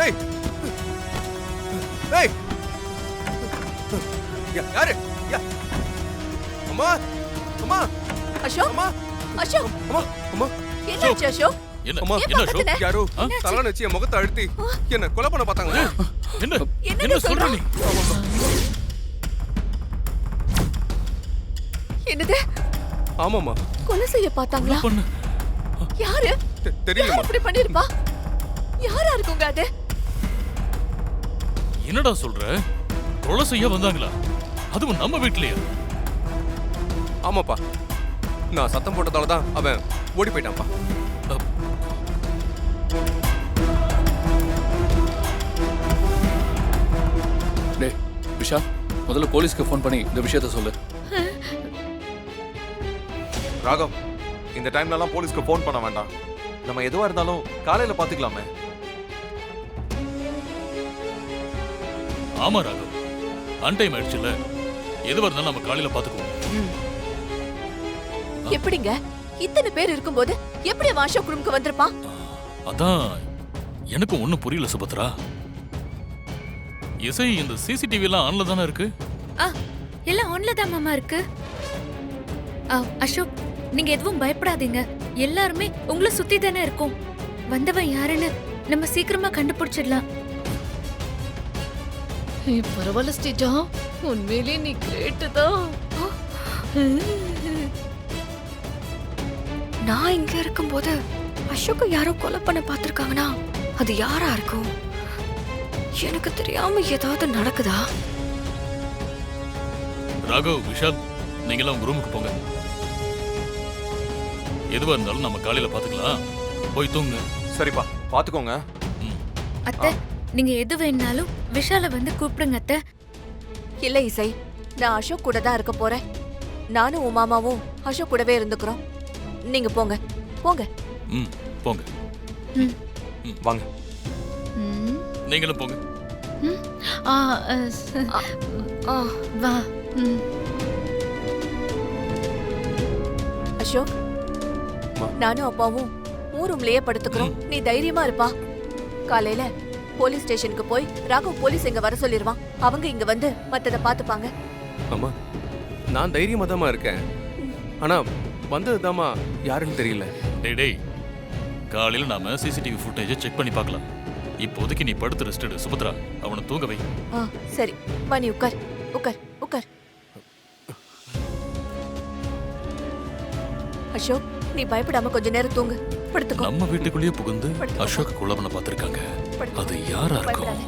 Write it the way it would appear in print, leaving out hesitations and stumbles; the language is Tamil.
ஏய் ஏய் யாரு அம்மா அம்மா அசோக் அம்மா அசோக் அம்மா அம்மா என்னாச்சு அசோக்? என்ன அசோக்? யாரோ தலான வச்சு என் முகத்தை அழுத்தி என்ன கொலை பண்ண பார்த்தாங்க. என்ன சொல்ற நீ? என்னது? ஆமாமா. கொலை செய்ய பார்த்தாங்களா? யாரு? தெரியல. இப்படி பண்ணிருப்பா? யாரா இருக்குங்க அது? என்னடா சொல்ற? கொலை செய்ய வந்தாங்களா? அதுவும் நம்ம வீட்லயே? ஆமாப்பா. நான் சத்தம் போட்டதால தான் அவன் ஓடி போயிட்டான்ப்பா. டேய் விஷா, முதல்ல போலீஸ்க்கு ஃபோன் பண்ணி இந்த விஷயத்த சொல்லு. ராகவ், இந்த டைம்லலாம் போலீஸ்க்கு ஃபோன் பண்ண வேண்டாம். நம்ம எதுவா இருந்தாலும் காலையில பாத்துக்கலாமே. ஆமா ராகவ், அன்டைம் ஆயிடுச்சுல. எதுவா இருந்தாலும் நம்ம காலையில பாத்துக்குவோம். எப்படிங்க இத்தனை பேர் இருக்கும்போது எப்படி அவன் அசோக் ரூமுக்கு வந்திருப்பான்? அதான் எனக்கும் ஒண்ணும் புரியல சுபத்ரா. இசை, இந்த சிசிடிவி எல்லாம் ஆன்ல தானே இருக்கு? எல்லாம் ஆன்ல தான் மாமா இருக்கு. அசோக், நீங்க எதுவும் பயப்படாதீங்க. எல்லாருமே உங்களை சுத்தி தானே இருக்கும். வந்தவன் யாருன்னு நம்ம சீக்கிரமா கண்டுபிடிச்சிடலாம். பரவாயில்ல ஸ்ரீஜா, உண்மையிலேயே நீ கிரேட் தான். நான் இங்க இருக்கும்போது அசோக் யாரோ கொலை பண்ண பார்த்திருக்காங்கன்னா அது யாரா இருக்கும்? எனக்கு தெரியாம ஏதாவது நடக்குதா? ராகவ், விஷால், நீங்களாம் உங்க ரூமுக்கு போங்க. எதுவா இருந்தாலும் நம்ம காலையில பாத்துக்கலாம். போய் தூங்க. சரிப்பா, பாத்துக்கோங்க. அத்தை, நீங்க எது வேணாலும் விஷால வந்து கூப்பிடுங்க அத்தை. இல்ல இசை, நான் அசோக் கூட தான் இருக்க போறேன். நானும் உன் மாமாவும் அசோக் கூடவே இருந்துக்கிறோம். நீங்க போங்க போங்க. போங்க. வாங்க. நீங்களும் போங்க. வா. அசோக், நானும் அப்பாவும் ரூம்லயே படுத்துக்கிறோம். நீ தைரியமா இருப்பா. காலையில போலீஸ் ஸ்டேஷனுக்கு போய் ராகவ் போலீஸ் இங்க வர சொல்லிருவான். அவங்க இங்க வந்து மத்தத பாத்துப்பாங்க. அம்மா, நான் தைரியமா தாமா இருக்கேன். ஆனா வந்ததுதாமா யாருன்னு தெரியல. டேய், காலையில நாம சிசிடிவி ஃபுட்டேஜை செக் பண்ணி பார்க்கலாம். இப்போதைக்கு நீ படுத்து ரெஸ்ட் எடு. சுபத்ரா, அவனை தூங்க வை. சரி, வா, நீ உட்கார் உட்கார் உட்கார். அசோக், நீ பயப்படாம கொஞ்ச நேரம் தூங்கு. படுத்துக்கோ. நம்ம வீட்டுக்குள்ளேயே புகுந்து அசோக் கொலை பண்ண பார்த்திருக்காங்க. அது யாரா இருக்கும்?